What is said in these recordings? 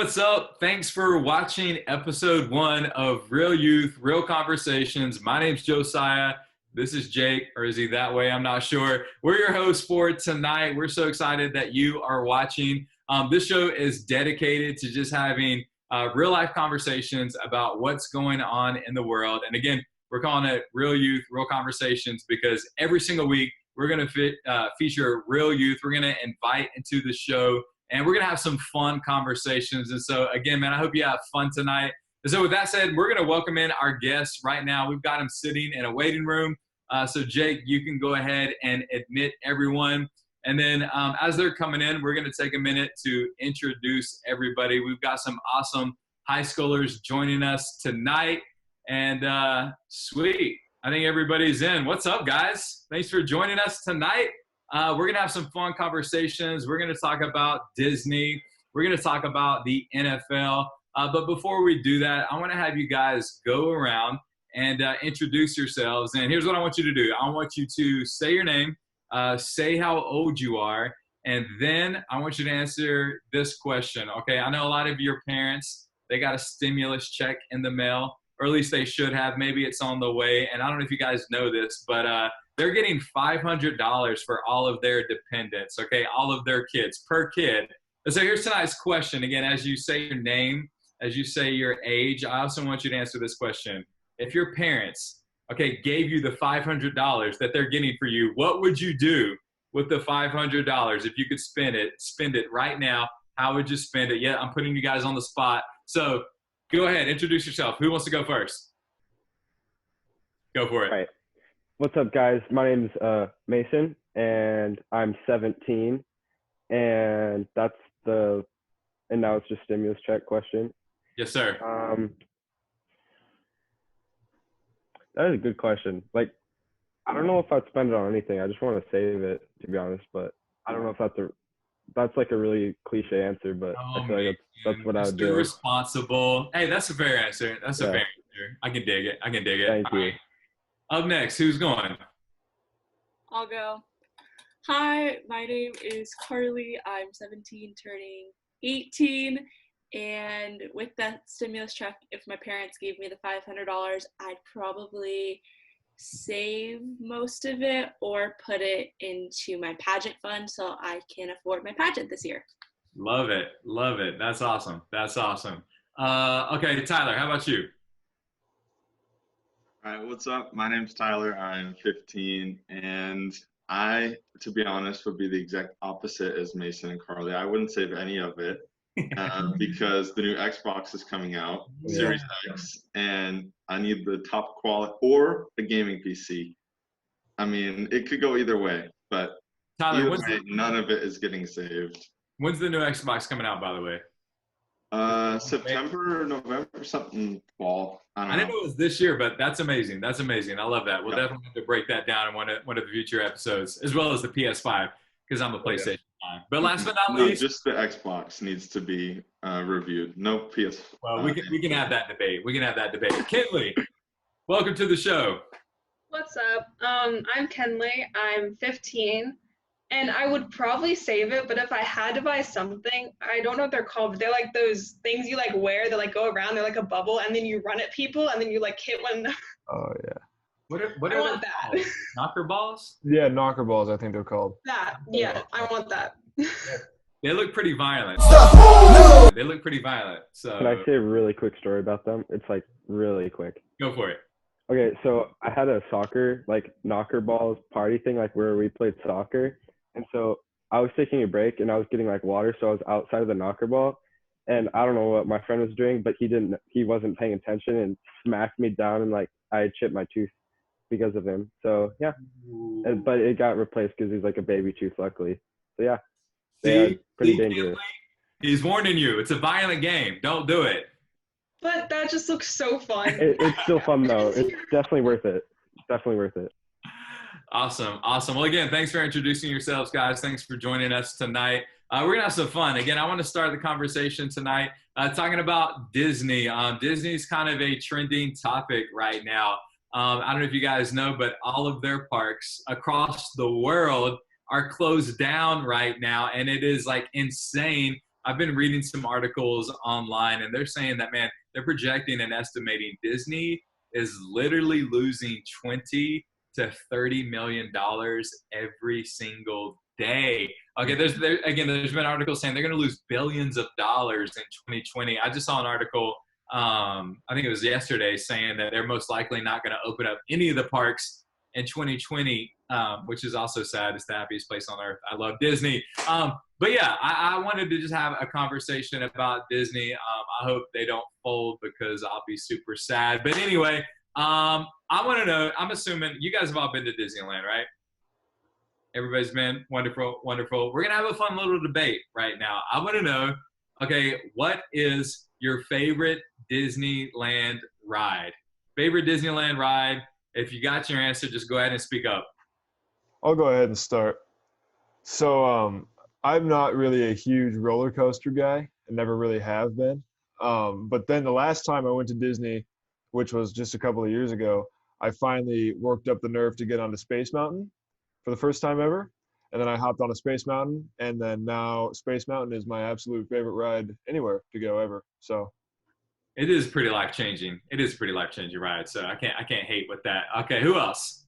what's up? Thanks for watching episode 1 of Real Youth, Real Conversations. My name's Josiah. This is Jake, or is he that way? I'm not sure. We're your hosts for tonight. We're so excited that you are watching. This show is dedicated to just having real life conversations about what's going on in the world. And again, we're calling it Real Youth, Real Conversations because every single week we're going to feature real youth. We're going to invite into the show and we're going to have some fun conversations. And so again, man, I hope you have fun tonight. And so with that said, we're going to welcome in our guests right now. We've got them sitting in a waiting room. So Jake, you can go ahead and admit everyone. And then as they're coming in, we're going to take a minute to introduce everybody. We've got some awesome high schoolers joining us tonight. And sweet, I think everybody's in. What's up, guys? Thanks for joining us tonight. We're going to have some fun conversations. We're going to talk about Disney. We're going to talk about the NFL. But before we do that, I want to have you guys go around and introduce yourselves. And here's what I want you to do. I want you to say your name, say how old you are, and then I want you to answer this question, okay? I know a lot of your parents, they got a stimulus check in the mail, or at least they should have. Maybe it's on the way. And I don't know if you guys know this, but they're getting $500 for all of their dependents, okay? All of their kids, per kid. And so here's tonight's question. Again, as you say your name, as you say your age, I also want you to answer this question. If your parents, okay, gave you the $500 that they're getting for you, what would you do with the $500? If you could spend it right now, how would you spend it? Yeah, I'm putting you guys on the spot. So go ahead, introduce yourself. Who wants to go first? Go for it. All right. What's up, guys? My name's Mason, and I'm 17, and now it's just stimulus check question. Yes, sir. That is a good question. Like, I don't know if I'd spend it on anything. I just want to save it, to be honest. But I don't know if that's like a really cliche answer, but I feel like that's what I would do. Responsible. Hey, that's a fair answer. That's a fair answer. I can dig it. Thank you. Right. Up next, who's going? I'll go. Hi, my name is Carly. I'm 17, turning 18. And with that stimulus check, if my parents gave me the $500, I'd probably save most of it or put it into my pageant fund so I can afford my pageant this year. Love it. That's awesome. Okay, Tyler, how about you? All right, what's up? My name's Tyler. I'm 15, and I, to be honest, would be the exact opposite as Mason and Carly. I wouldn't save any of it. Because the new Xbox is coming out, Series X, and I need the top quality or a gaming PC. I mean, it could go either way, but Tyler, none of it is getting saved. When's the new Xbox coming out, by the way? September or November, something fall. I didn't know it was this year, but that's amazing. I love that. We'll definitely have to break that down in one of the future episodes, as well as the PS5, because I'm a PlayStation. But last but not least, just the Xbox needs to be reviewed. No PS. Well, we can have that debate. Kinley, welcome to the show. What's up? I'm Kenley. I'm 15, and I would probably save it. But if I had to buy something, I don't know what they're called. But they're like those things you like wear that like go around. They're like a bubble, and then you run at people, and then you like hit one. Oh yeah. What I are want that. Knocker balls? Yeah, knocker balls, I think they're called. That, yeah, I want that. They look pretty violent. So Can I say a really quick story about them? It's like really quick. Go for it. Okay, so I had a soccer, like knocker balls party thing, like where we played soccer. And so I was taking a break and I was getting like water. So I was outside of the knocker ball and I don't know what my friend was doing, but he wasn't paying attention and smacked me down and like I had chipped my tooth because of him. So yeah, but it got replaced because he's like a baby tooth, luckily. So yeah, pretty dangerous. He's warning you. It's a violent game. Don't do it. But that just looks so fun. It's still fun though. It's definitely worth it. Awesome. Well, again, thanks for introducing yourselves, guys. Thanks for joining us tonight. We're going to have some fun. Again, I want to start the conversation tonight talking about Disney. Disney's kind of a trending topic right now. I don't know if you guys know, but all of their parks across the world are closed down right now, and it is like insane I've been reading some articles online, and they're saying that, man, they're projecting and estimating Disney is literally losing 20 to 30 million dollars every single day. Okay, there's been articles saying they're going to lose billions of dollars in 2020. I just saw an article, I think it was yesterday, saying that they're most likely not going to open up any of the parks in 2020, which is also sad. It's the happiest place on earth. I love Disney. But yeah, I wanted to just have a conversation about Disney. I hope they don't fold because I'll be super sad. But anyway, I want to know, I'm assuming you guys have all been to Disneyland, right? Everybody's been wonderful, wonderful. We're going to have a fun little debate right now. I want to know, okay, what is your favorite Disneyland ride? Favorite Disneyland ride? If you got your answer, just go ahead and speak up. I'll go ahead and start. So I'm not really a huge roller coaster guy and never really have been. But then the last time I went to Disney, which was just a couple of years ago, I finally worked up the nerve to get onto Space Mountain for the first time ever. And then I hopped on a Space Mountain, and then now Space Mountain is my absolute favorite ride anywhere to go ever. So it is pretty life-changing. It is a pretty life-changing ride. So I can't hate with that. Okay, who else?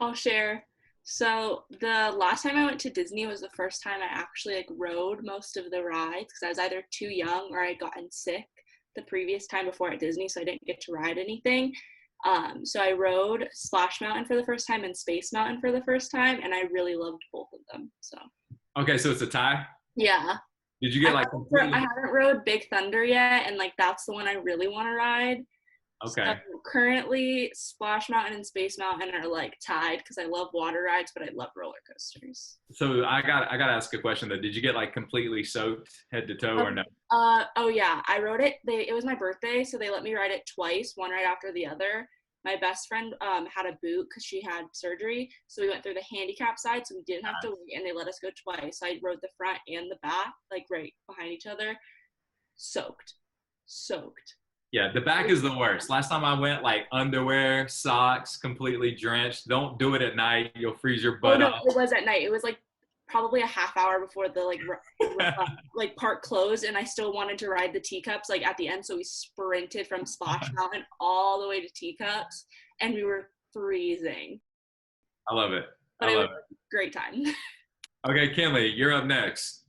I'll share. So the last time I went to Disney was the first time I actually like rode most of the rides because I was either too young or I'd gotten sick the previous time before at Disney, so I didn't get to ride anything. So I rode Splash Mountain for the first time and Space Mountain for the first time, and I really loved both of them. So okay, so it's a tie? Yeah. Did you get I haven't rode Big Thunder yet, and like that's the one I really want to ride. Okay. So currently, Splash Mountain and Space Mountain are like tied because I love water rides, but I love roller coasters. So I got to ask a question though. Did you get like completely soaked head to toe or no? Oh yeah, I rode it. It was my birthday, so they let me ride it twice, one right after the other. My best friend had a boot because she had surgery, so we went through the handicap side, so we didn't have to wait, and they let us go twice. So I rode the front and the back, like right behind each other, soaked. Yeah, the back is the worst. Last time I went, like underwear, socks, completely drenched. Don't do it at night. You'll freeze your butt off. It was at night. It was like probably a half hour before the like park closed, and I still wanted to ride the teacups like at the end. So we sprinted from Splash Mountain all the way to teacups, and we were freezing. I love it. But it was a great time. Okay, Kinley, you're up next.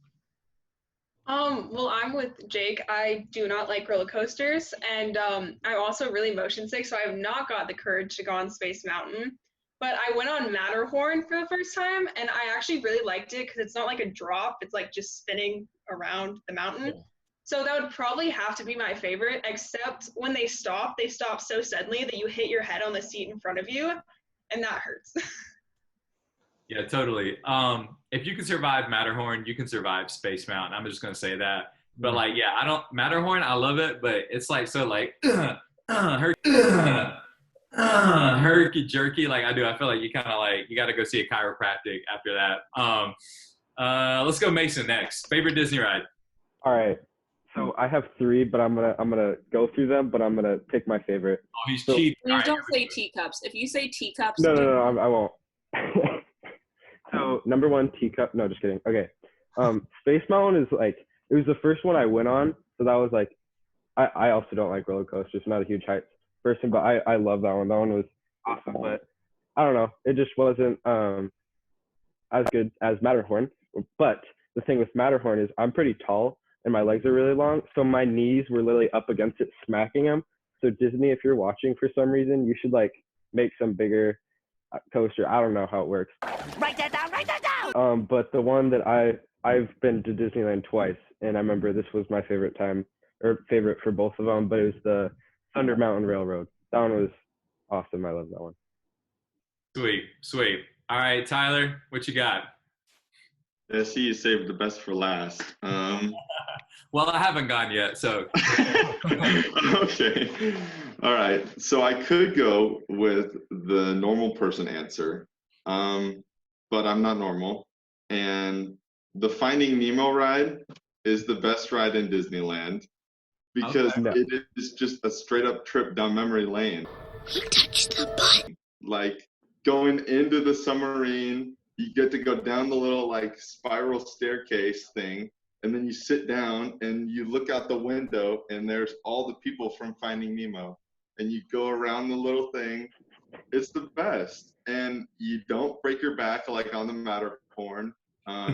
Well, I'm with Jake. I do not like roller coasters, and I'm also really motion sick, so I have not got the courage to go on Space Mountain. But I went on Matterhorn for the first time, and I actually really liked it because it's not like a drop. It's like just spinning around the mountain. Yeah. So that would probably have to be my favorite, except when they stop so suddenly that you hit your head on the seat in front of you, and that hurts. Yeah, totally. If you can survive Matterhorn, you can survive Space Mountain. I'm just gonna say that. But like, yeah, Matterhorn, I love it, but it's like so like herky jerky. Like I feel like you kind of like you got to go see a chiropractic after that. Let's go Mason next. Favorite Disney ride? All right. So I have 3, but I'm gonna go through them, but I'm gonna pick my favorite. Oh, he's cheating. Please don't say teacups. If you say teacups, no, I won't. So number 1, teacup. No, just kidding. Okay. Space Mountain is like, it was the first one I went on. So that was like, I also don't like roller coasters. I'm not a huge height person, but I love that one. That one was awesome. But I don't know. It just wasn't as good as Matterhorn. But the thing with Matterhorn is I'm pretty tall and my legs are really long. So my knees were literally up against it, smacking them. So Disney, if you're watching for some reason, you should like make some bigger coaster. I don't know how it works. Write that down. But the one that I've been to Disneyland twice, and I remember this was my favorite time, or favorite for both of them, but it was the Thunder Mountain Railroad. That one was awesome. I love that one. Sweet. All right, Tyler, what you got? I see you saved the best for last. Well, I haven't gone yet, so. Okay. All right. So I could go with the normal person answer, but I'm not normal. And the Finding Nemo ride is the best ride in Disneyland because it is just a straight up trip down memory lane. You touched the button. Like going into the submarine, you get to go down the little like spiral staircase thing, and then you sit down and you look out the window and there's all the people from Finding Nemo, and you go around the little thing. It's the best, and you don't break your back like on the Matterhorn.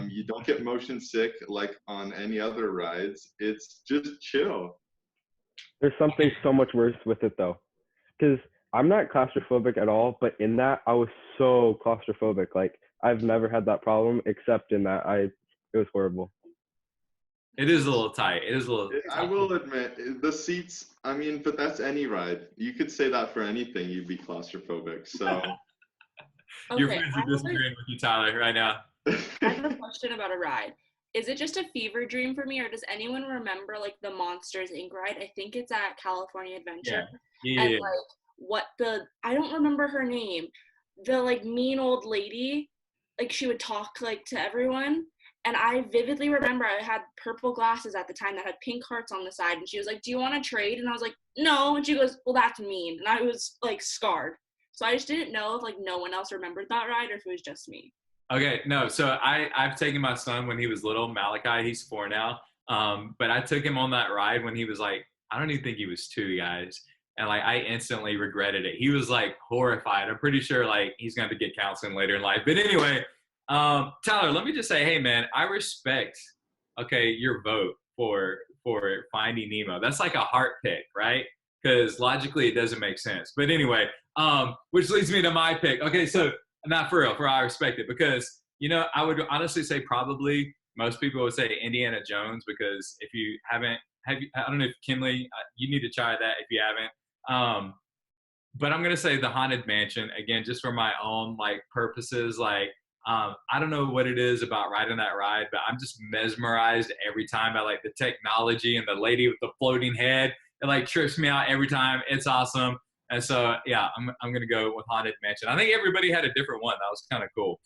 You don't get motion sick like on any other rides. It's just chill. There's something so much worse with it though, because I'm not claustrophobic at all, but in that I was so claustrophobic. Like I've never had that problem except in that it was horrible. It is a little tight. It is a little I will admit, the seats, I mean, but that's any ride. You could say that for anything, you'd be claustrophobic. So Your Okay, friends are disagreeing with you, Tyler, right now. I have a question about a ride. Is it just a fever dream for me, or does anyone remember like the Monsters Inc. ride? I think it's at California Adventure. Yeah. And like I don't remember her name. The like mean old lady, like she would talk like to everyone. And I vividly remember I had purple glasses at the time that had pink hearts on the side, and she was like, "Do you want to trade?" And I was like, "No." And she goes, "Well, that's mean." And I was like scarred. So I just didn't know if like no one else remembered that ride or if it was just me. Okay, no. So I've taken my son when he was little, Malachi. He's 4 now. But I took him on that ride when he was like, I don't even think he was 2, guys. And like I instantly regretted it. He was like horrified. I'm pretty sure like he's going to get counseling later in life. But anyway, Tyler, let me just say, hey man, I respect your vote for Finding Nemo. That's like a heart pick, right? Because logically it doesn't make sense. But anyway, which leads me to my pick. Okay, so not for real, I respect it because, I would honestly say probably most people would say Indiana Jones because if you haven't, I don't know if Kinley, you need to try that if you haven't. But I'm going to say the Haunted Mansion, again, just for my own like purposes. Like, I don't know what it is about riding that ride, but I'm just mesmerized every time by like the technology and the lady with the floating head. It like trips me out every time. It's awesome. And so, yeah, I'm going to go with Haunted Mansion. I think everybody had a different one. That was kind of cool.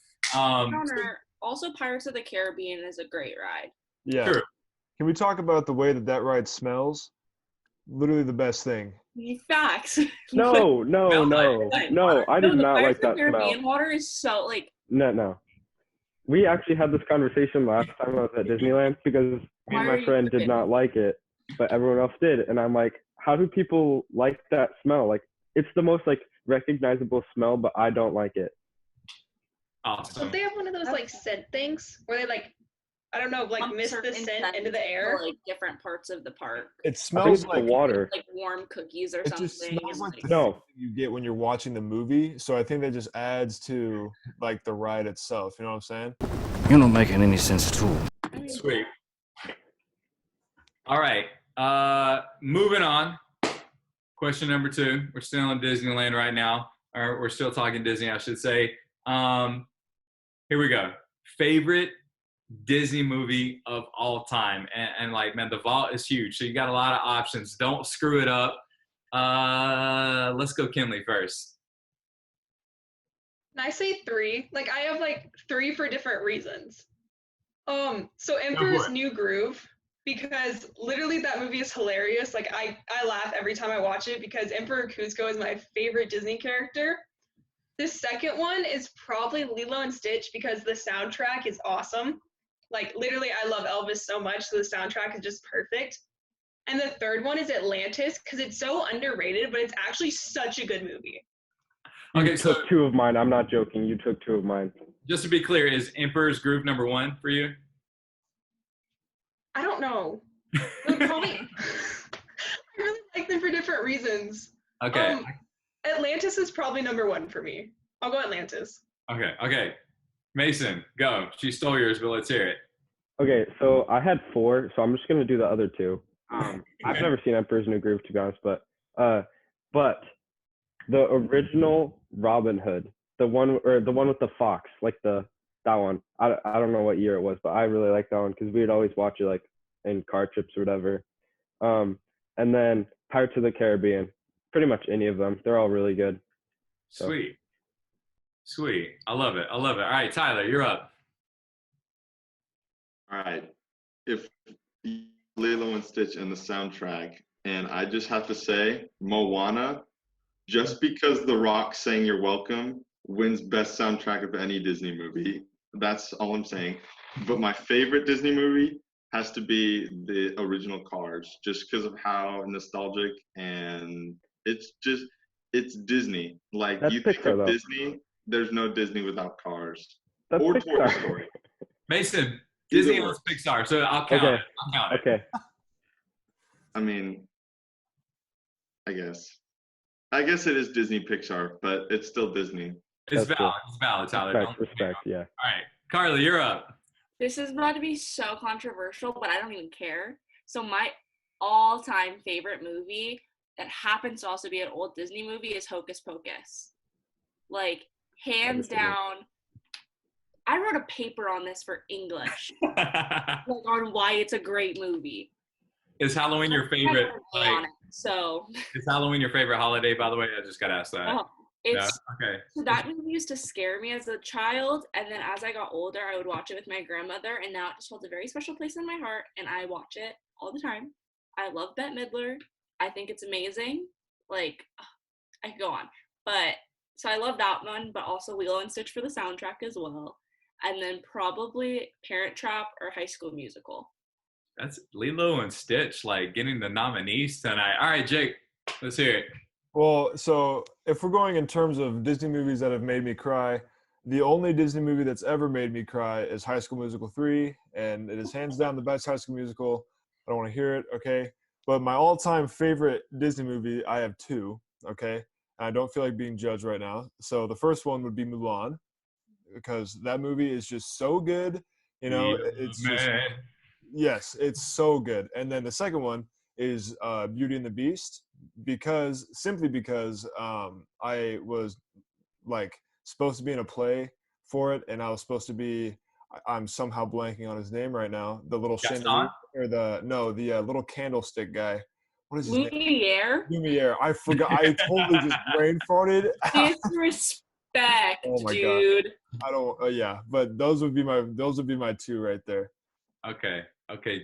Also, Pirates of the Caribbean is a great ride. Yeah. Sure. Can we talk about the way that ride smells? Literally the best thing. Facts. No, I did the not like Pirates of that the Caribbean smell. water is so like. No. We actually had this conversation last time I was at Disneyland because me and my friend did not like it, but everyone else did. And I'm like, how do people like that smell? Like, it's the most like recognizable smell, but I don't like it. Awesome. Don't they have one of those like scent things where they like, I don't know, like mist the scent into the air? Like different parts of the park. It smells like water. Like warm cookies or it something. It just smells like the no. thing you get when you're watching the movie. So I think that just adds to like the ride itself. You know what I'm saying? You're not making any sense at all. Sweet. All right. Moving on. Question number 2. We're still in Disneyland right now. Or we're still talking Disney, I should say. Here we go. Favorite Disney movie of all time. And like, man, the vault is huge. So you got a lot of options. Don't screw it up. Let's go Kinley first. Can I say 3? Like I have like 3 for different reasons. So Emperor's New Groove, because literally that movie is hilarious. Like I laugh every time I watch it because Emperor Kuzco is my favorite Disney character. The second one is probably Lilo and Stitch because the soundtrack is awesome. Like literally I love Elvis so much, so the soundtrack is just perfect. And the third one is Atlantis because it's so underrated, but it's actually such a good movie. You took 2 of mine. I'm not joking. You took 2 of mine. Just to be clear, is Emperor's Groove number 1 for you? I don't know. Probably. I really like them for different reasons. Okay. Atlantis is probably number 1 for me. I'll go Atlantis. Okay. Mason, go. She stole yours, but let's hear it. Okay, so I had 4, so I'm just gonna do the other 2. I've never seen Emperor's New Groove to be honest, but the original Robin Hood, the one with the fox, like that one. I don't know what year it was, but I really like that one because we would always watch it like in car trips or whatever. And then Pirates of the Caribbean, pretty much any of them. They're all really good. So. Sweet. I love it. All right, Tyler, you're up. All right. If Lilo and Stitch and the soundtrack, and I just have to say, Moana, just because The Rock sang You're Welcome wins best soundtrack of any Disney movie. That's all I'm saying. But my favorite Disney movie has to be the original Cars, just because of how nostalgic, and it's Disney. Like, That's you think Pixar, of though. Disney, there's no Disney without Cars That's or Toy Pixar. Story. Mason, Either Disney owns works. Pixar, so I'll count Okay. it. I'll count it. Okay. I mean, I guess it is Disney Pixar, but it's still Disney. It's That's valid. It's valid, Tyler. Respect, yeah. All right. Carly, you're up. This is about to be so controversial, but I don't even care. So my all-time favorite movie that happens to also be an old Disney movie is Hocus Pocus. Like, hands down. I wrote a paper on this for English, like on why it's a great movie. Is Halloween your favorite? So is Halloween your favorite holiday? By the way, I just got asked that. Oh, it's okay. So that movie used to scare me as a child, and then as I got older, I would watch it with my grandmother, and now it just holds a very special place in my heart, and I watch it all the time. I love Bette Midler. I think it's amazing. Like, I could go on, but so I love that one, but also Lilo and Stitch for the soundtrack as well, and then probably Parent Trap or High School Musical. That's Lilo and Stitch, like getting the nominees tonight. All right, Jake, let's hear it. Well, so if we're going in terms of Disney movies that have made me cry, the only Disney movie that's ever made me cry is High School Musical 3, and it is hands down the best High School Musical. I don't want to hear it, okay? But my all-time favorite Disney movie, I have two, okay? And I don't feel like being judged right now. So the first one would be Mulan, because that movie is just so good. You know, it's just, yes, it's so good. And then the second one is Beauty and the Beast, simply because I was like supposed to be in a play for it, and I was supposed to be, I'm somehow blanking on his name right now, the little chandelier, or the little candlestick guy. What is his name? Lumiere. I forgot. I totally just brain farted. Disrespect, oh my dude. God. I don't. Yeah, but those would be my two right there. Okay.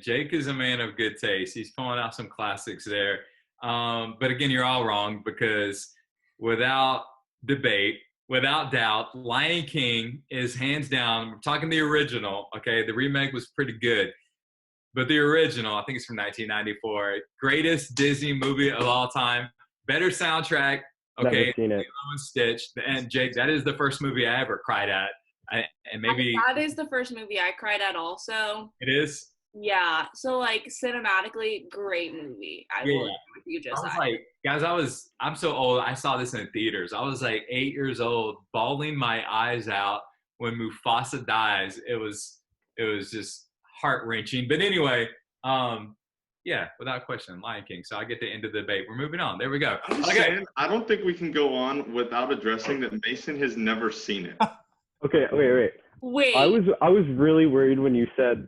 Jake is a man of good taste. He's pulling out some classics there. But again, you're all wrong, because without debate, without doubt, Lion King is hands down. We're talking the original. Okay, the remake was pretty good, but the original, I think it's from 1994, greatest Disney movie of all time. Better soundtrack. Okay, Never seen it. Lilo and Stitch. And Jake, that is the first movie I ever cried at. That is the first movie I cried at also. It is? Yeah. So like cinematically, great movie. I will agree with you, just. I was like, guys, I'm so old. I saw this in theaters. I was like 8 years old, bawling my eyes out when Mufasa dies. It was just heart wrenching. But anyway, yeah, without question, Lion King. So I get to end the debate. We're moving on. There we go. I'm just saying, I don't think we can go on without addressing that Mason has never seen it. Okay, wait. I was really worried when you said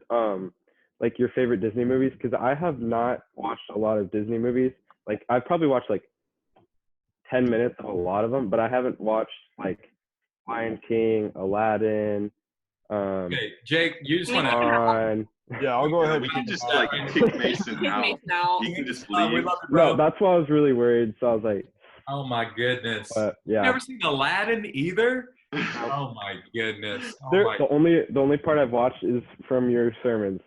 like your favorite Disney movies, because I have not watched a lot of Disney movies. Like, I've probably watched like 10 minutes of a lot of them, but I haven't watched like Lion King, Aladdin. Okay, Jake, you just want to. Yeah, I'll go ahead. We can just like kick Mason out. He can just leave. No, that's why I was really worried. So I was like, oh my goodness. But, yeah. You've never seen Aladdin either? Oh my goodness. The only part I've watched is from your sermons.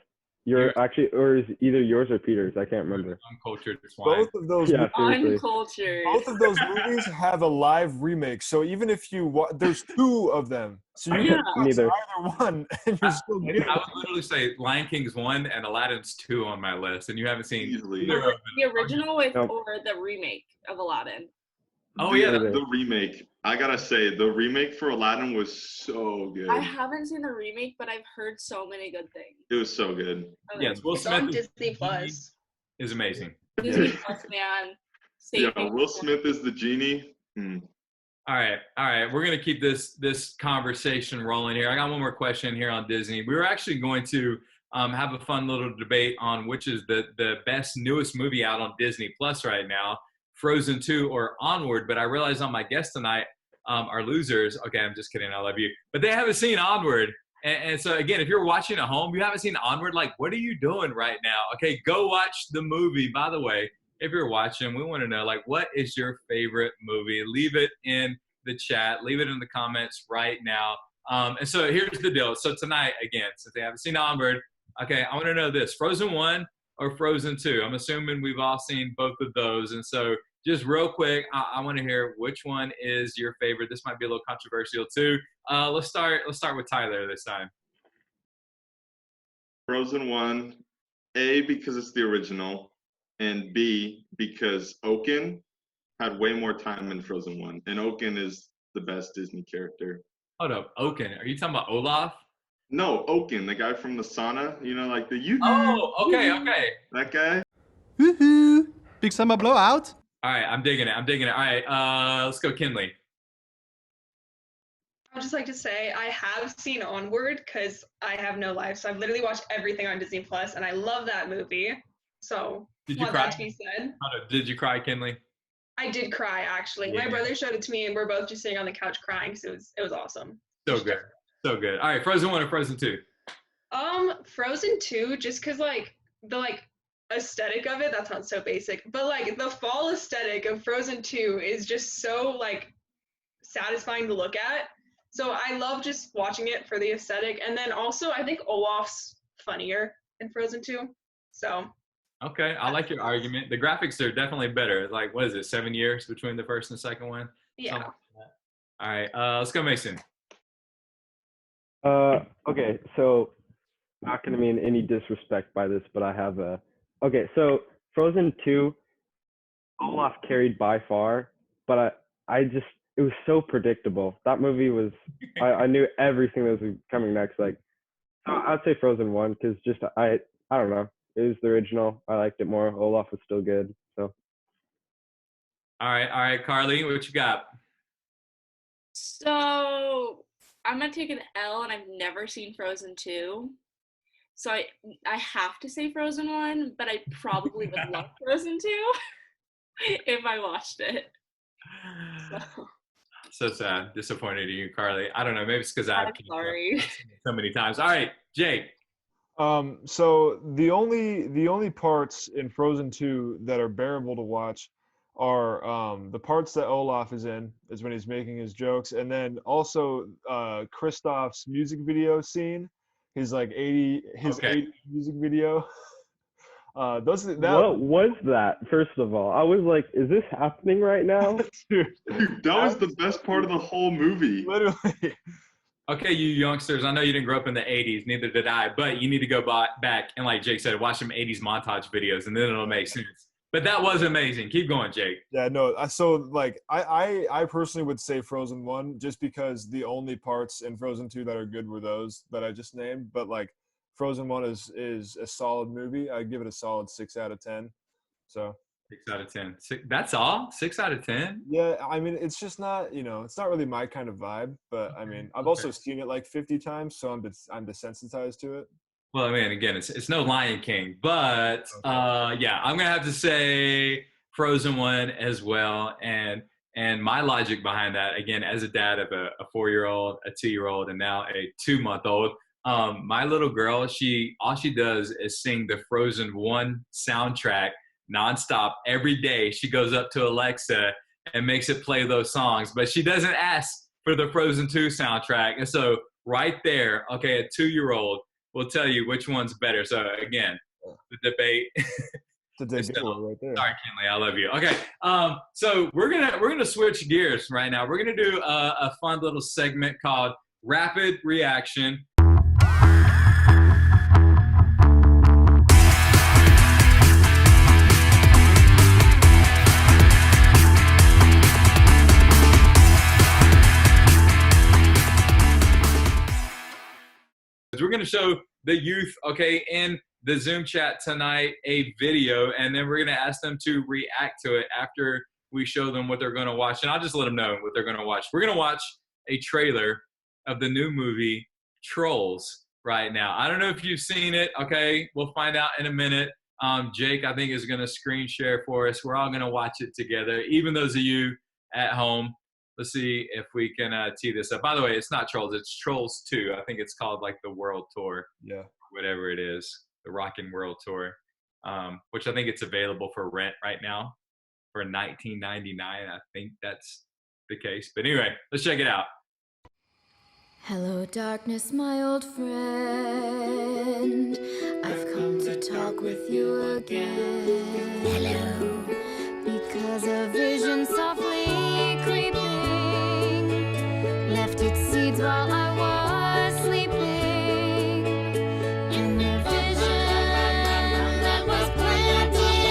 Actually, or is either yours or Peter's? I can't remember. Uncultured swine. Both of those. Uncultured. Both of those movies have a live remake. So even if there's two of them. So you can watch either one, and you're still good. I would literally say Lion King's 1 and Aladdin's 2 on my list, and you haven't seen either of them. The original or the remake of Aladdin? Oh yeah, the remake. I gotta say, the remake for Aladdin was so good. I haven't seen the remake, but I've heard so many good things. It was so good. Okay. Yes, Will Smith on Disney Plus is amazing. Disney Plus, man. Yeah, Will Smith is the genie. All right. We're gonna keep this conversation rolling here. I got one more question here on Disney. We were actually going to have a fun little debate on which is the best newest movie out on Disney Plus right now. Frozen 2 or Onward, but I realized on my guest tonight are losers. Okay, I'm just kidding. I love you. But they haven't seen Onward. And so, again, if you're watching at home, you haven't seen Onward, like, what are you doing right now? Okay, go watch the movie. By the way, if you're watching, we want to know, like, what is your favorite movie? Leave it in the chat. Leave it in the comments right now. And so here's the deal. So tonight, again, since they haven't seen Onward, Okay, I want to know this: Frozen 1 or Frozen 2? I'm assuming we've all seen both of those, and so just real quick, I want to hear which one is your favorite. This might be a little controversial too. Let's start with Tyler this time. Frozen 1, A, because it's the original, and B, because Oaken had way more time in Frozen 1. And Oaken is the best Disney character. Hold up, Oaken. Are you talking about Olaf? No, Oaken, the guy from the sauna, like the you. Oh, okay. That guy. Woohoo! Big summer blowout. All right, I'm digging it. All right, let's go, Kinley. I'd just like to say I have seen Onward because I have no life, so I've literally watched everything on Disney Plus, and I love that movie. So Did you want cry? that to be said. Did you cry, Kinley? I did cry actually. Yeah. My brother showed it to me, and we're both just sitting on the couch crying. So it was awesome. So good. All right, Frozen 1 or Frozen 2? Frozen 2, just because the aesthetic of it, that sounds so basic, but the fall aesthetic of Frozen 2 is just so satisfying to look at. So I love just watching it for the aesthetic, and then also I think Olaf's funnier in Frozen 2. So Okay, I like your argument. The graphics are definitely better. Like, what is it, 7 years between the first and second one? yeah. Like all right, let's go, Mason. Okay, so not gonna mean any disrespect by this, but I have a. Okay, so Frozen 2, Olaf carried by far, but I just it was so predictable. That movie was I knew everything that was coming next. Like, so I'd say Frozen 1 because just I don't know. It was the original. I liked it more. Olaf was still good. So. All right, Carly, what you got? So I'm gonna take an L, and I've never seen Frozen 2. So I have to say Frozen 1, but I probably would love Frozen 2 if I watched it. So sad, disappointed in you, Carly. I don't know, maybe it's because I've sorry so many times. All right, Jake. So the only parts in Frozen 2 that are bearable to watch are the parts that Olaf is when he's making his jokes, and then also Kristoff's music video scene, his 80s music video. What was that? First of all, I was like, "Is this happening right now?" Dude, that was the best part of the whole movie. Literally. Okay, you youngsters, I know you didn't grow up in the 80s, neither did I, but you need to go back and, like Jake said, watch some 80s montage videos, and then it'll make sense. But that was amazing. Keep going, Jake. Yeah, no. So I personally would say Frozen 1 just because the only parts in Frozen 2 that are good were those that I just named. But Frozen 1 is a solid movie. I'd give it a solid 6 out of 10. So 6 out of 10. That's all? 6 out of 10? Yeah, I mean, it's just not, it's not really my kind of vibe. But I mean, I've also seen it 50 times, so I'm desensitized to it. Well, I mean, again, it's no Lion King, but yeah, I'm gonna have to say Frozen 1 as well. And my logic behind that, again, as a dad of a 4-year-old, a 2-year-old, and now a 2-month-old, my little girl, all she does is sing the Frozen 1 soundtrack nonstop every day. She goes up to Alexa and makes it play those songs, but she doesn't ask for the Frozen 2 soundtrack. And so right there, okay, a 2-year-old will tell you which one's better. So again, the debate. The debate right there. Sorry, Kinley, I love you. Okay, so we're gonna switch gears right now. We're gonna do a fun little segment called Rapid Reaction. We're going to show the youth, okay, in the Zoom chat tonight a video, and then we're going to ask them to react to it after we show them what they're going to watch. And I'll just let them know what they're going to watch. We're going to watch a trailer of the new movie Trolls right now. I don't know if you've seen it, okay? We'll find out in a minute. Jake, I think, is going to screen share for us. We're all going to watch it together, even those of you at home. Let's see if we can tee this up. By the way, it's not Trolls. It's Trolls 2. I think it's called the World Tour. Yeah. Whatever it is. The Rockin' World Tour. Which I think it's available for rent right now for $19.99. I think that's the case. But anyway, let's check it out. Hello, darkness, my old friend. I've come to talk with you again. Hello. Because a vision softly creeping left its seeds while I was sleeping. In the vision that was planted in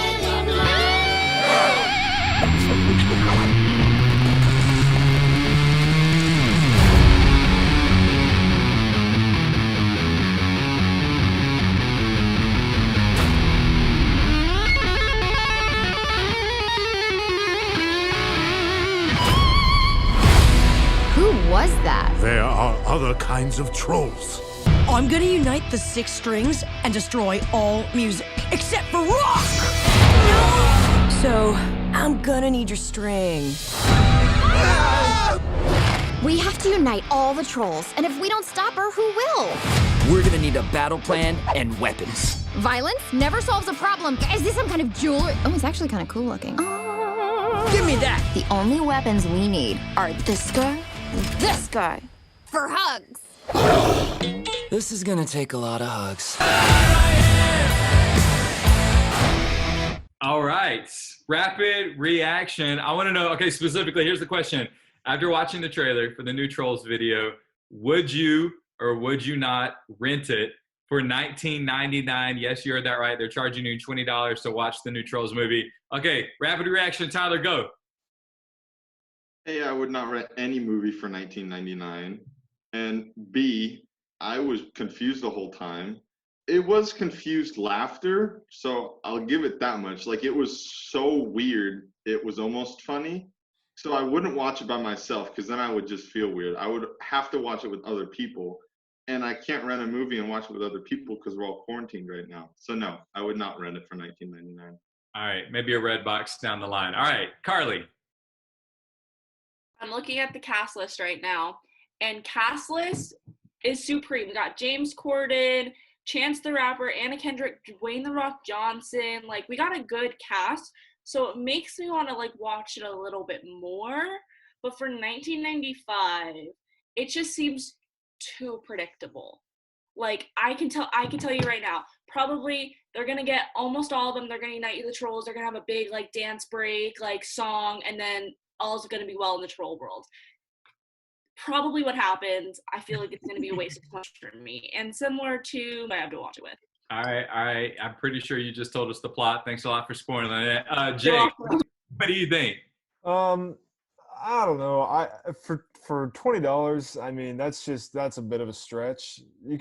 Who was that? There are other kinds of trolls. I'm gonna unite the 6 strings and destroy all music, except for rock! No! So, I'm gonna need your string. We have to unite all the trolls, and if we don't stop her, who will? We're gonna need a battle plan and weapons. Violence never solves a problem. Is this some kind of jewelry? Oh, it's actually kind of cool looking. Give me that! The only weapons we need are this guy and this guy. For hugs. This is gonna take a lot of hugs. All right. Rapid reaction. I want to know, okay, specifically, here's the question. After watching the trailer for the new Trolls video, would you or would you not rent it for $19.99? Yes, you heard that right. They're charging you $20 to watch the new Trolls movie. Okay, rapid reaction. Tyler, go. A, I would not rent any movie for $19.99. And B, I was confused the whole time. It was confused laughter, so I'll give it that much. Like, it was so weird, it was almost funny. So I wouldn't watch it by myself because then I would just feel weird. I would have to watch it with other people. And I can't rent a movie and watch it with other people because we're all quarantined right now. So no, I would not rent it for $19.99. All right, maybe a red box down the line. All right, Carly. I'm looking at the cast list right now, and cast list is supreme. We got James Corden, Chance the Rapper, Anna Kendrick, Dwayne The Rock Johnson. Like, we got a good cast, so it makes me want to like watch it a little bit more. But for $19.95, it just seems too predictable. Like, I can tell you right now, probably they're gonna get almost all of them. They're gonna unite the trolls. They're gonna have a big like dance break, like song, and then all's gonna be well in the troll world. Probably what happens. I feel like it's gonna be a waste of time for me, and similar to I have to watch it with. All right. I'm pretty sure you just told us the plot. Thanks a lot for spoiling it. Jake, what do you think? I don't know. For $20, I mean, that's a bit of a stretch.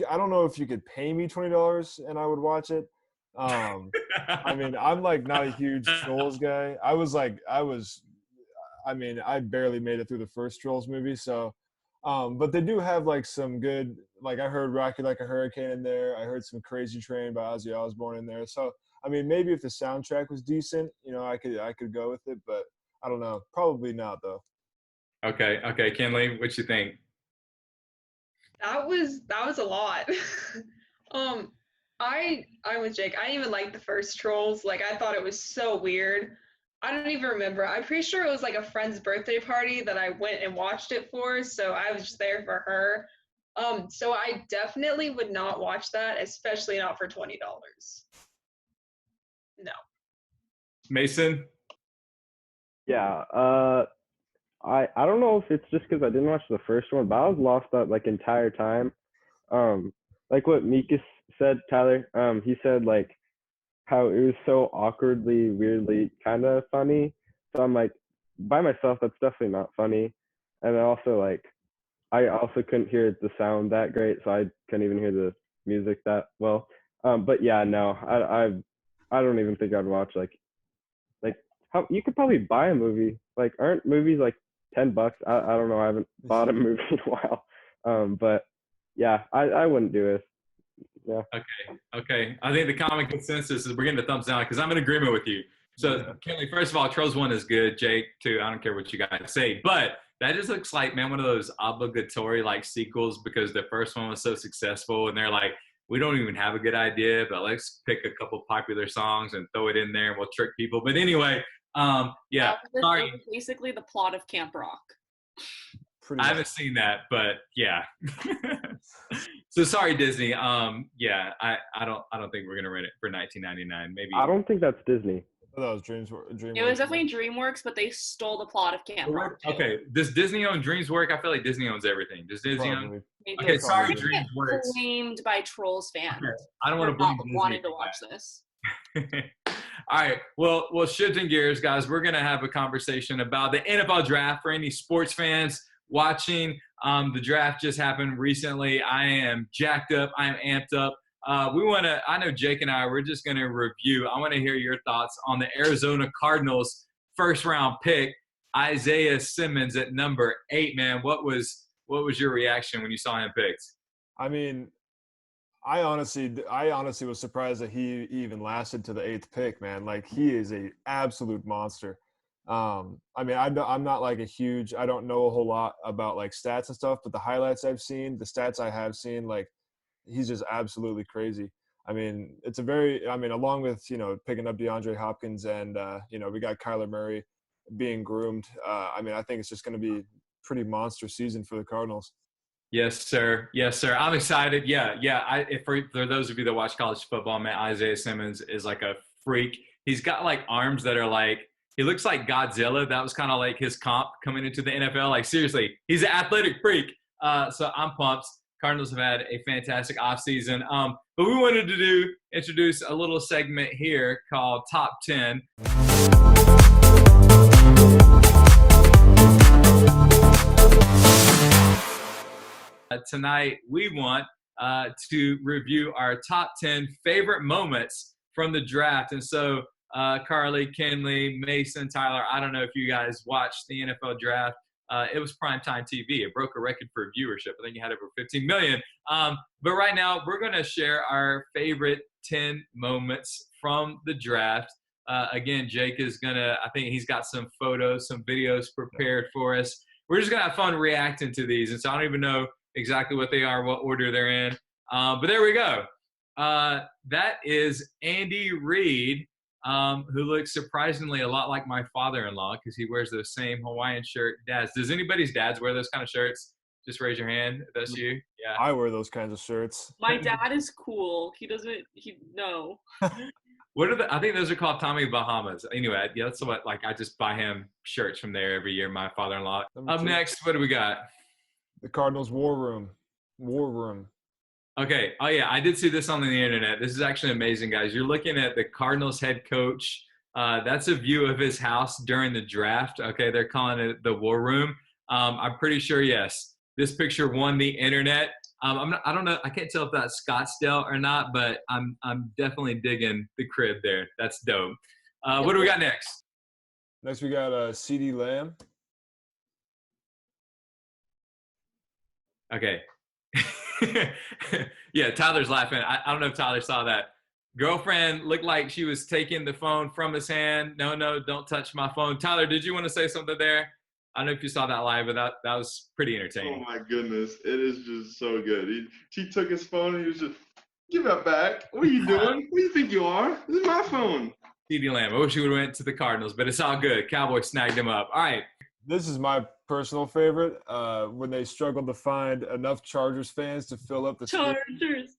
I don't know if you could pay me $20 and I would watch it. I mean, I'm like not a huge Trolls guy. I barely made it through the first Trolls movie, so but they do have like some good, like I heard Rocky Like a Hurricane in there. I heard some Crazy Train by Ozzy Osbourne in there. So I mean, maybe if the soundtrack was decent, I could go with it, but I don't know. Probably not though. Okay, Kenley, what you think? That was a lot. I'm with Jake. I didn't even like the first Trolls. Like, I thought it was so weird. I don't even remember. I'm pretty sure it was like a friend's birthday party that I went and watched it for, so I was just there for her. So I definitely would not watch that, especially not for $20. No. Mason? Yeah, I don't know if it's just because I didn't watch the first one, but I was lost that like entire time. Like what Mikas said, Tyler. He said like how it was so awkwardly, weirdly, kind of funny. So I'm like, by myself, that's definitely not funny. And also like, I also couldn't hear the sound that great, so I couldn't even hear the music that well. But yeah, no, I don't even think I'd watch like how you could probably buy a movie. Like, aren't movies like $10? I don't know. I haven't bought a movie in a while. But yeah, I wouldn't do it. Yeah. Okay. I think the common consensus is we're getting a thumbs down because I'm in agreement with you. So, Kenley, first of all, Trolls 1 is good. Jake, 2, I don't care what you guys say. But that just looks like, man, one of those obligatory, like, sequels because the first one was so successful. And they're like, we don't even have a good idea, but let's pick a couple popular songs and throw it in there and we'll trick people. But anyway, yeah. Sorry. Basically the plot of Camp Rock. Pretty I haven't much. seen that, but yeah. So sorry, Disney. Yeah, I don't think we're gonna rent it for $19.99. Maybe. I don't think that's Disney. I thought that was DreamWorks. It was definitely DreamWorks, but they stole the plot of Camp Rock too. Okay, does Disney own DreamWorks? I feel like Disney owns everything. Does Disney own? Probably. They Okay, do. sorry, They get DreamWorks. blamed by Trolls fans. Okay, I don't want to for blame not Disney wanting for to watch that. this. All right. Well, shifting gears, guys, we're going to have a conversation about the NFL draft for any sports fans watching. The draft just happened recently. I am jacked up. I am amped up. I know Jake and we're just going to review. I want to hear your thoughts on the Arizona Cardinals first round pick, Isaiah Simmons at number 8, man. What was your reaction when you saw him picked? I mean, I honestly was surprised that he even lasted to the 8th pick, man. Like, he is a absolute monster. I mean, I'm not like I don't know a whole lot about like stats and stuff, but the highlights I've seen, the stats I have seen, like, he's just absolutely crazy. I mean, along with, picking up DeAndre Hopkins and, we got Kyler Murray being groomed. I mean, I think it's just going to be pretty monster season for the Cardinals. Yes, sir. Yes, sir. I'm excited. Yeah. For those of you that watch college football, man, Isaiah Simmons is like a freak. He's got like arms that are like, he looks like Godzilla. That was kind of like his comp coming into the NFL. Like, seriously, he's an athletic freak. So I'm pumped. Cardinals have had a fantastic offseason. But we wanted to introduce a little segment here called Top 10. Tonight, we want to review our top 10 favorite moments from the draft. And so, Carly, Kenley, Mason, Tyler, I don't know if you guys watched the NFL draft. It was primetime TV. It broke a record for viewership. I think you had over 15 million. But right now, we're going to share our favorite 10 moments from the draft. Again, Jake is I think he's got some photos, some videos prepared for us. We're just going to have fun reacting to these. And so I don't even know exactly what they are, what order they're in. But there we go. That is Andy Reid, who looks surprisingly a lot like my father-in-law because he wears the same Hawaiian shirt. Does anybody's dads wear those kind of shirts? Just raise your hand if that's you. Yeah. I wear those kinds of shirts. My dad is cool. No. I think those are called Tommy Bahamas. Anyway, yeah, that's what, like, I just buy him shirts from there every year, my father-in-law. Up next, what do we got? The Cardinals War Room. Okay. Oh, yeah. I did see this on the internet. This is actually amazing, guys. You're looking at the Cardinals head coach. That's a view of his house during the draft. Okay. They're calling it the War Room. I'm pretty sure, yes, this picture won the internet. I don't know. I can't tell if that's Scottsdale or not, but I'm definitely digging the crib there. That's dope. What do we got next? Next, we got CeeDee Lamb. Okay. Yeah, Tyler's laughing. I don't know if Tyler saw that. Girlfriend looked like she was taking the phone from his hand. No, don't touch my phone. Tyler, did you want to say something there? I don't know if you saw that live, but that was pretty entertaining. Oh, my goodness. It is just so good. She took his phone and he was just, give that back. What are you doing? Who do you think you are? This is my phone. CeeDee Lamb. I wish he would have went to the Cardinals, but it's all good. Cowboys snagged him up. All right. This is my personal favorite. When they struggled to find enough Chargers fans to fill up the Chargers,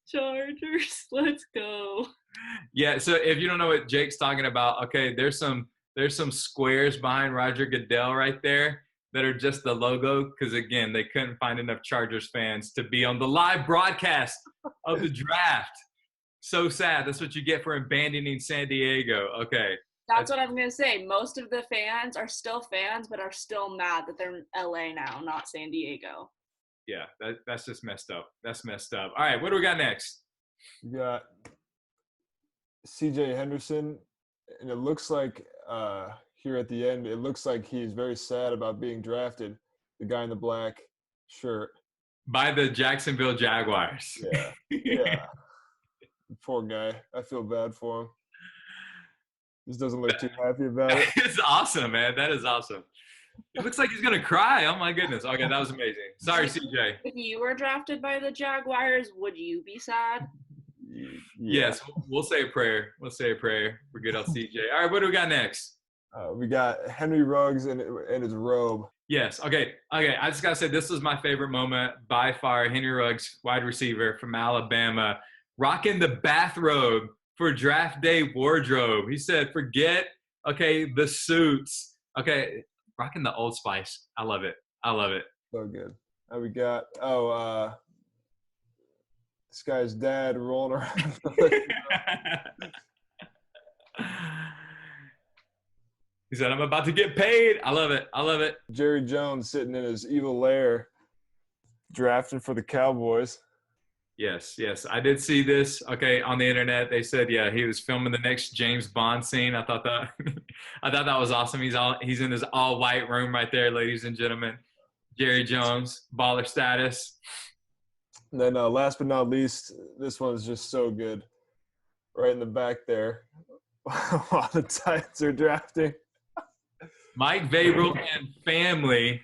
let's go. Yeah, so if you don't know what Jake's talking about, okay, there's some squares behind Roger Goodell right there that are just the logo because, again, they couldn't find enough Chargers fans to be on the live broadcast of the draft. So sad. That's what you get for abandoning San Diego. Okay. That's what I'm going to say. Most of the fans are still fans, but are still mad that they're in LA now, not San Diego. Yeah, that's just messed up. That's messed up. All right, what do we got next? We got CJ Henderson, and it looks like here at the end, it looks like he's very sad about being drafted, the guy in the black shirt. By the Jacksonville Jaguars. Yeah. Poor guy. I feel bad for him. Just doesn't look too happy about it. It's awesome, man. That is awesome. It looks like he's going to cry. Oh, my goodness. Okay, that was amazing. Sorry, CJ. If you were drafted by the Jaguars, would you be sad? Yeah. Yes, we'll say a prayer. We'll say a prayer. We're good on CJ. All right, what do we got next? We got Henry Ruggs in his robe. Yes. Okay. Okay. I just gotta say this was my favorite moment by far. Henry Ruggs, wide receiver from Alabama, rocking the bathrobe for draft day wardrobe. He said, "Forget the suits. Okay, rocking the Old Spice. I love it. I love it." So good. We got this guy's dad rolling around. He said, "I'm about to get paid." I love it. I love it. Jerry Jones sitting in his evil lair, drafting for the Cowboys. Yes, yes, I did see this. Okay, on the internet, they said, yeah, he was filming the next James Bond scene. I thought that, I thought that was awesome. He's in his all white room right there, ladies and gentlemen. Jerry Jones, baller status. And then last but not least, this one is just so good. Right in the back there, while the Titans are drafting. Mike Vrabel and family.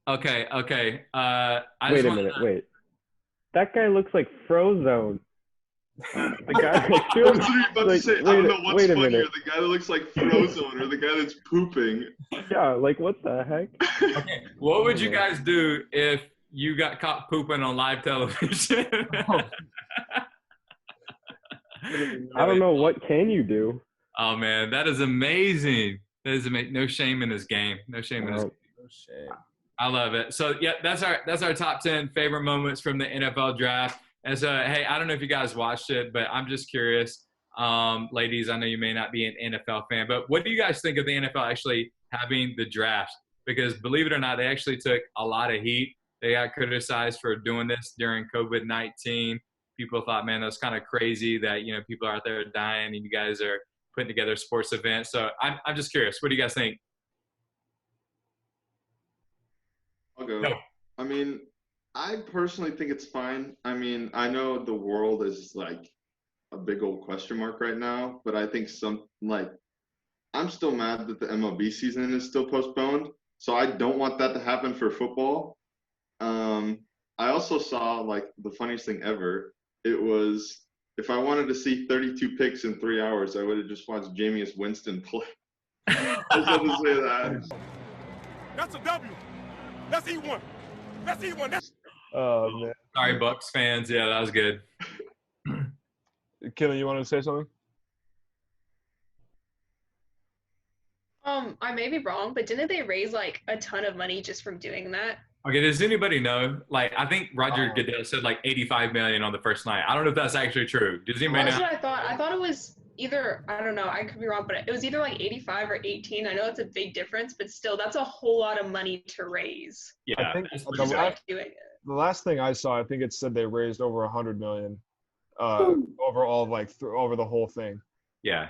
Okay. Wait a minute. Wait. That guy looks like Frozone. The guy next to him. I don't know what's funnier, the guy that looks like Frozone or the guy that's pooping. Yeah, like what the heck? Okay, what would you guys do if you got caught pooping on live television? I don't know. What can you do? Oh man, that is amazing. That is amazing. No shame in his game. No shame in his game. No shame. I love it. So yeah, that's our top 10 favorite moments from the NFL draft. And so hey, I don't know if you guys watched it, but I'm just curious, ladies. I know you may not be an NFL fan, but what do you guys think of the NFL actually having the draft? Because believe it or not, they actually took a lot of heat. They got criticized for doing this during COVID-19. People thought, man, that's kind of crazy that people are out there dying and you guys are putting together sports events. So I'm just curious. What do you guys think? I'll go. No. I mean, I personally think it's fine. I mean, I know the world is like a big old question mark right now, but I think I'm still mad that the MLB season is still postponed. So I don't want that to happen for football. I also saw the funniest thing ever. It was, if I wanted to see 32 picks in 3 hours, I would have just watched Jameis Winston play. I just had to say that. That's a W. Let's eat one. Let's eat one. Oh man. Sorry, Bucks fans. Yeah, that was good. Kelly, you wanted to say something? I may be wrong, but didn't they raise a ton of money just from doing that? Okay, does anybody know? I think Roger Goodell said $85 million on the first night. I don't know if that's actually true. Does anybody know? That's what I thought. I thought it was either, I don't know, I could be wrong, but it was either 85 or 18. I know it's a big difference, but still, that's a whole lot of money to raise. Yeah. I think the last thing I saw, I think it said they raised over $100 million overall, over the whole thing. Yeah.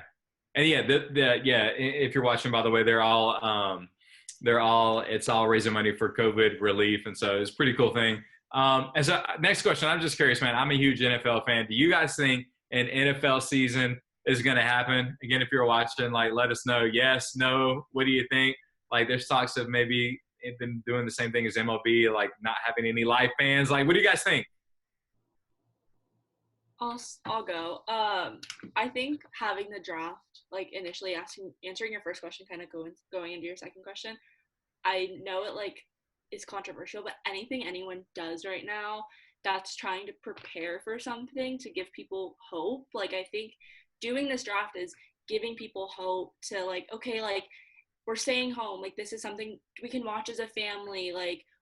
And if you're watching, by the way, it's all raising money for COVID relief. And so it's a pretty cool thing. And so next question, I'm just curious, man, I'm a huge NFL fan. Do you guys think an NFL season is going to happen? Again, if you're watching, let us know. Yes, no, what do you think? There's talks of maybe been doing the same thing as MLB, not having any live fans. What do you guys think? I'll go. I think having the draft, initially answering your first question, kind of going into your second question. I know it is controversial, but anything anyone does right now that's trying to prepare for something to give people hope. I think doing this draft is giving people hope to we're staying home. This is something we can watch as a family.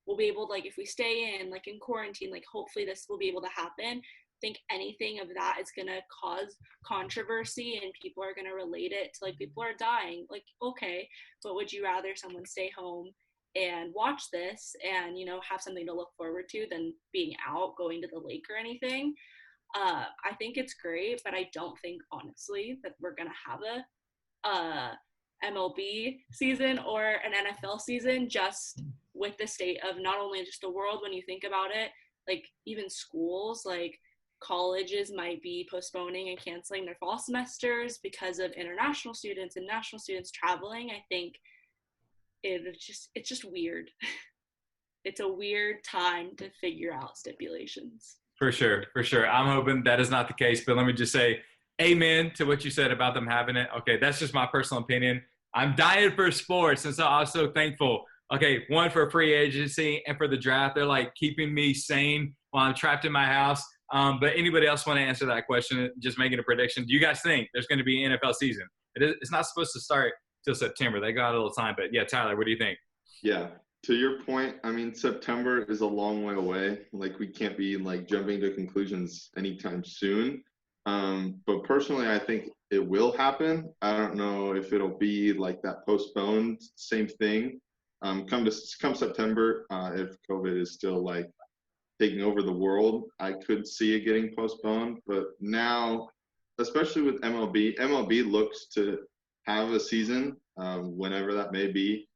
We'll be able if we stay in quarantine, hopefully this will be able to happen. Think anything of that is going to cause controversy and people are going to relate it to people are dying. Okay, but would you rather someone stay home and watch this and have something to look forward to than being out going to the lake or anything? I think it's great, but I don't think honestly that we're going to have a MLB season or an NFL season, just with the state of not only just the world when you think about it, even schools, colleges might be postponing and canceling their fall semesters because of international students and national students traveling. I think it's just weird. It's a weird time to figure out stipulations. For sure. I'm hoping that is not the case, but let me just say amen to what you said about them having it. Okay, that's just my personal opinion. I'm dying for sports, and so I'm so thankful Okay, one for free agency and for the draft. They're like keeping me sane while I'm trapped in my house. But anybody else want to answer that question? Just making a prediction. Do you guys think there's going to be an NFL season? It's not supposed to start till September. They got a little time. But yeah, Tyler, what do you think? Yeah. To your point, I mean, September is a long way away. Like, we can't be like jumping to conclusions anytime soon. But personally, I think it will happen. I don't know if it'll be like that postponed, same thing. Come September, if COVID is still like taking over the world, I could see it getting postponed. But now, especially with MLB looks to have a season, whenever that may be.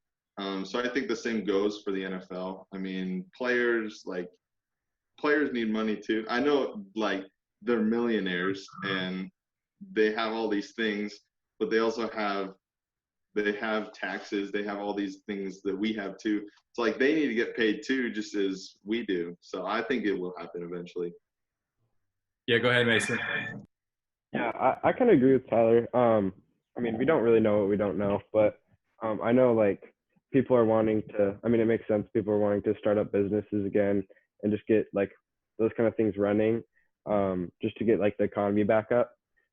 So I think the same goes for the NFL. I mean, players need money too. I know, like, they're millionaires and they have all these things, but they also have taxes. They have all these things that we have too. It's like they need to get paid too, just as we do. So I think it will happen eventually. Yeah, go ahead, Mason. Yeah, I kind of agree with Tyler. I mean, we don't really know what we don't know, but I know, like, people are wanting to, I mean, it makes sense. People are wanting to start up businesses again and just get, like, those kind of things running, just to get, like, the economy back up.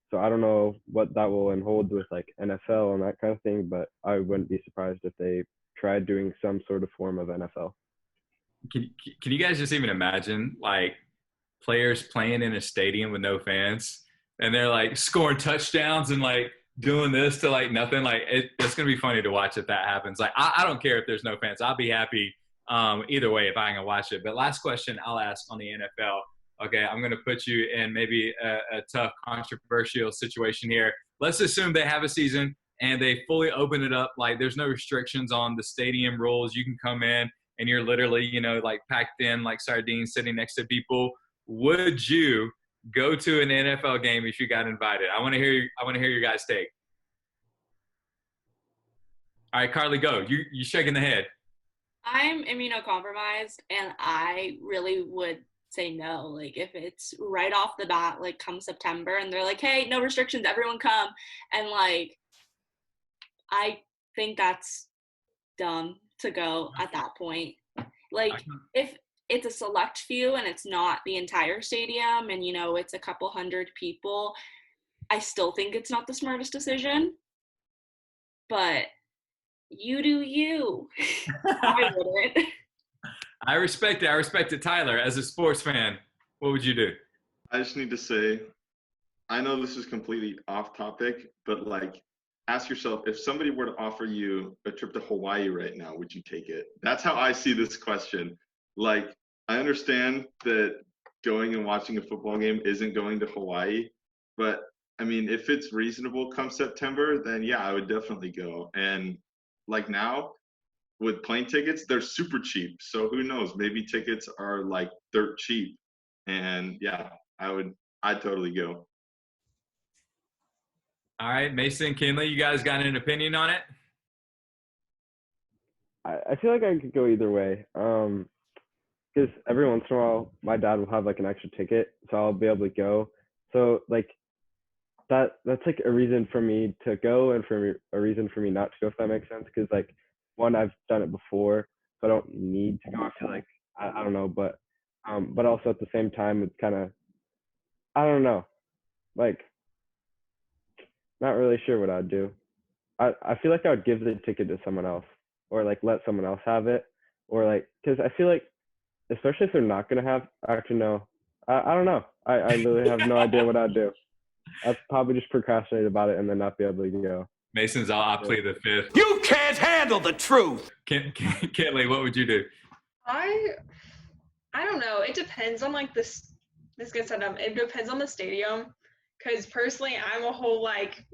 So I don't know what that will hold with, like, NFL and that kind of thing, but I wouldn't be surprised if they tried doing some sort of form of NFL. Can you guys just even imagine, like, players playing in a stadium with no fans and they're like scoring touchdowns and like doing this to like nothing? Like, it's gonna be funny to watch if that happens. Like, I don't care if there's no fans. I'll be happy either way if I can watch it. But last question I'll ask on the NFL. Okay, I'm gonna put you in maybe a tough, controversial situation here. Let's assume they have a season and they fully open it up. Like, there's no restrictions on the stadium rules. You can come in and you're literally, you know, like packed in like sardines sitting next to people. Would you go to an NFL game if you got invited? I want to hear your guys' take. All right, Carly, go. You shaking the head. I'm immunocompromised, and I really would say no. Like, if it's right off the bat, like come September, and they're like, "Hey, no restrictions, everyone come," and like, I think that's dumb to go at that point. Like, if it's a select few and it's not the entire stadium and, you know, it's a couple hundred people, I still think it's not the smartest decision. But you do you. I wouldn't. I respect it. I respect it. Tyler, as a sports fan, what would you do? I just need to say, I know this is completely off topic, but like, ask yourself, if somebody were to offer you a trip to Hawaii right now, would you take it? That's how I see this question. Like, I understand that going and watching a football game isn't going to Hawaii, but I mean, if it's reasonable come September, then yeah, I would definitely go. And like now, with plane tickets, they're super cheap. So who knows? Maybe tickets are like dirt cheap. And yeah, I'd totally go. All right, Mason, Kinley, you guys got an opinion on it? I feel like I could go either way. Because every once in a while, my dad will have like an extra ticket, so I'll be able to go. So like that's like a reason for me to go and a reason for me not to go, if that makes sense. Because like, one, I've done it before, so I don't need to go. I feel like I don't know, but also at the same time, it's kind of, I don't know, like, not really sure what I'd do. I feel like I would give the ticket to someone else, or like let someone else have it, or like, because I feel like, especially if they're not gonna have, actually no, I don't know. I really have no idea what I'd do. I'd probably just procrastinate about it and then not be able to go. Mason's I'll plead the fifth. You can't handle the truth. Kinley, what would you do? I don't know. It depends on like this gets set up. It depends on the stadium. Because personally, I'm a whole like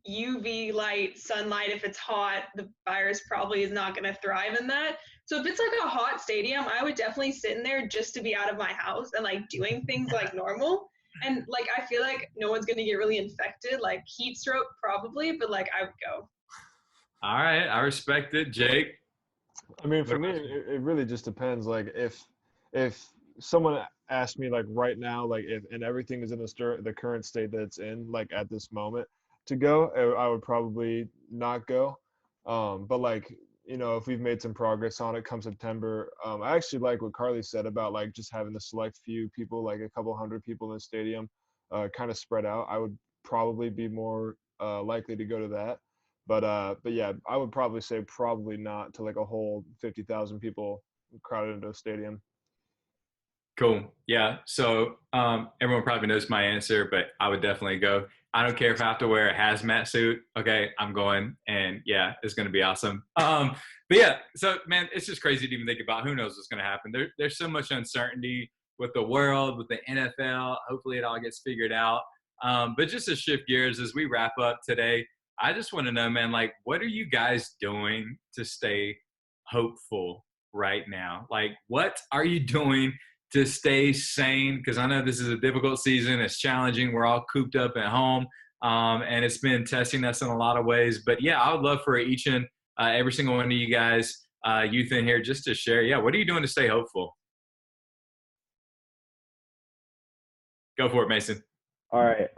UV light, sunlight. If it's hot, the virus probably is not going to thrive in that. So if it's like a hot stadium, I would definitely sit in there just to be out of my house and like doing things like normal. And like, I feel like no one's going to get really infected, like heat stroke probably, but like I would go. All right. I respect it. Jake? I mean, for me, it really just depends. Like if someone asked me like right now, like if and everything is in the current state that it's in, like at this moment to go, I would probably not go. But like if we've made some progress on it come September. I actually like what Carly said about like just having the select few people, like a couple hundred people in the stadium, kind of spread out. I would probably be more likely to go to that. But yeah, I would probably say probably not to like a whole 50,000 people crowded into a stadium. Cool. Yeah. So everyone probably knows my answer, but I would definitely go. I don't care if I have to wear a hazmat suit. Okay, I'm going, and yeah, it's going to be awesome. But yeah, so man, it's just crazy to even think about. Who knows what's going to happen? There's so much uncertainty with the world, with the NFL. Hopefully, it all gets figured out. But just to shift gears as we wrap up today, I just want to know, man, like, what are you guys doing to stay hopeful right now? Like, what are you doing to stay sane? Because I know this is a difficult season. It's challenging. We're all cooped up at home, and it's been testing us in a lot of ways. But yeah, I would love for each and every single one of you guys, youth in here, just to share. Yeah, what are you doing to stay hopeful? Go for it, Mason. All right.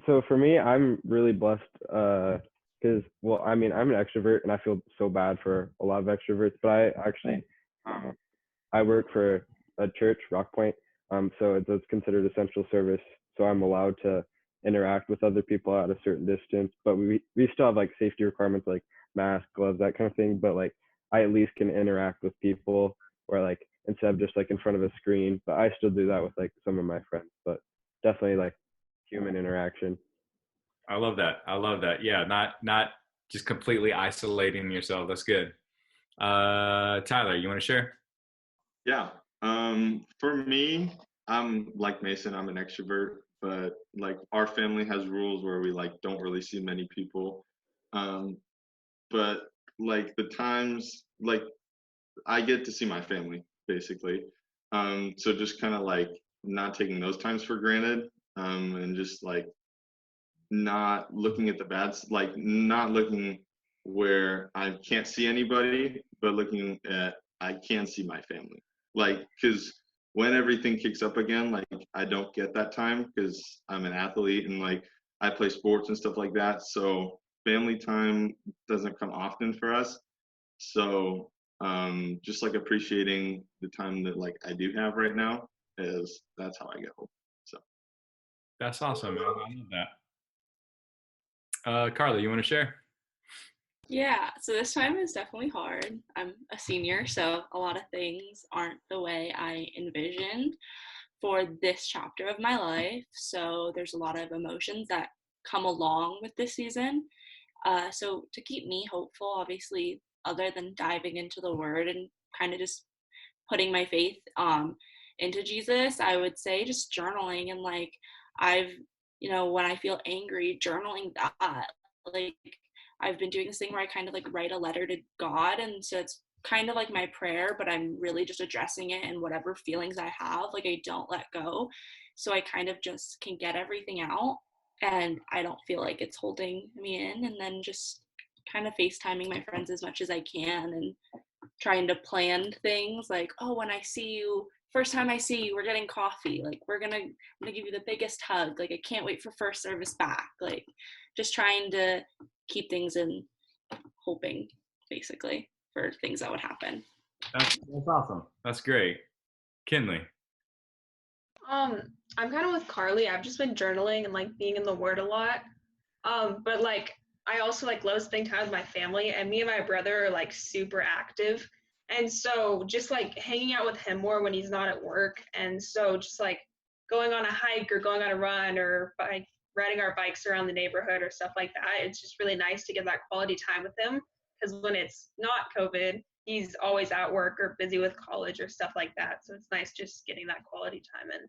So for me, I'm really blessed because, well, I mean, I'm an extrovert and I feel so bad for a lot of extroverts, but I actually, I work for a church, Rock Point. So it's considered essential service. So I'm allowed to interact with other people at a certain distance, but we still have like safety requirements like mask, gloves, that kind of thing. But like I at least can interact with people, or like instead of just like in front of a screen. But I still do that with like some of my friends. But definitely like human interaction. I love that. I love that. Yeah, not just completely isolating yourself. That's good. Tyler, you want to share? Yeah. For me, I'm like Mason, I'm an extrovert, but like our family has rules where we like don't really see many people. But like the times like I get to see my family basically. So just kind of like not taking those times for granted, and just like not looking at the like not looking where I can't see anybody, but looking at I can see my family. Like, because when everything kicks up again, like I don't get that time because I'm an athlete and like I play sports and stuff like that. So family time doesn't come often for us. So just like appreciating the time that like I do have right now that's how I get home. So that's awesome, man. I love that. Carla, you want to share? Yeah, so this time is definitely hard. I'm a senior, so a lot of things aren't the way I envisioned for this chapter of my life. So there's a lot of emotions that come along with this season. So to keep me hopeful, obviously, other than diving into the Word and kind of just putting my faith into Jesus, I would say just journaling. And like when I feel angry, journaling that. Like I've been doing this thing where I kind of like write a letter to God, and so it's kind of like my prayer, but I'm really just addressing it, and whatever feelings I have, like I don't let go. So I kind of just can get everything out, and I don't feel like it's holding me in. And then just kind of FaceTiming my friends as much as I can and trying to plan things like, oh, when I see you, first time I see you, we're getting coffee. Like I'm gonna give you the biggest hug. Like I can't wait for first service back. Like just trying to keep things in hoping, basically, for things that would happen. That's awesome. That's great. Kinley. I'm kind of with Carly. I've just been journaling and like being in the Word a lot. But like I also like love spending time with my family, and me and my brother are like super active. And so just like hanging out with him more when he's not at work. And so just like going on a hike or going on a run or riding our bikes around the neighborhood or stuff like that. It's just really nice to get that quality time with him, because when it's not COVID, he's always at work or busy with college or stuff like that. So it's nice just getting that quality time in.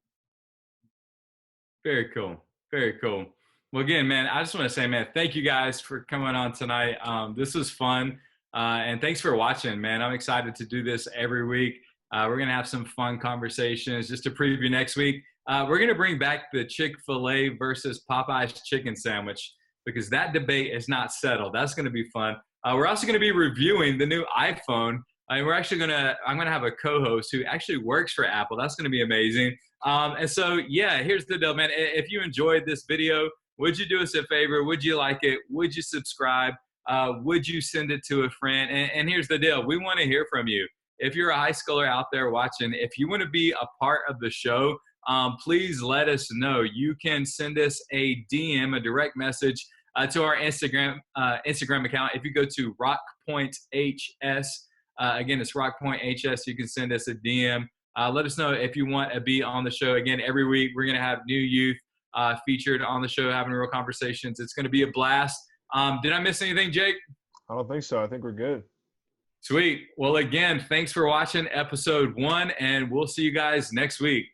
Very cool. Very cool. Well, again, man, I just want to say, man, thank you guys for coming on tonight. This was fun. And thanks for watching, man. I'm excited to do this every week. We're going to have some fun conversations. Just to preview next week, we're going to bring back the Chick-fil-A versus Popeye's chicken sandwich, because that debate is not settled. That's going to be fun. We're also going to be reviewing the new iPhone. And I'm going to have a co-host who actually works for Apple. That's going to be amazing. And so, yeah, here's the deal, man. If you enjoyed this video, would you do us a favor? Would you like it? Would you subscribe? would you send it to a friend? And here's the deal. We want to hear from you. If you're a high schooler out there watching, if you want to be a part of the show, please let us know. You can send us a DM, a direct message to our Instagram account. If you go to RockPointHS, again, it's RockPointHS. You can send us a DM. Let us know if you want to be on the show. Again, every week we're going to have new youth featured on the show, having real conversations. It's going to be a blast. Did I miss anything, Jake? I don't think so. I think we're good. Sweet. Well, again, thanks for watching episode 1, and we'll see you guys next week.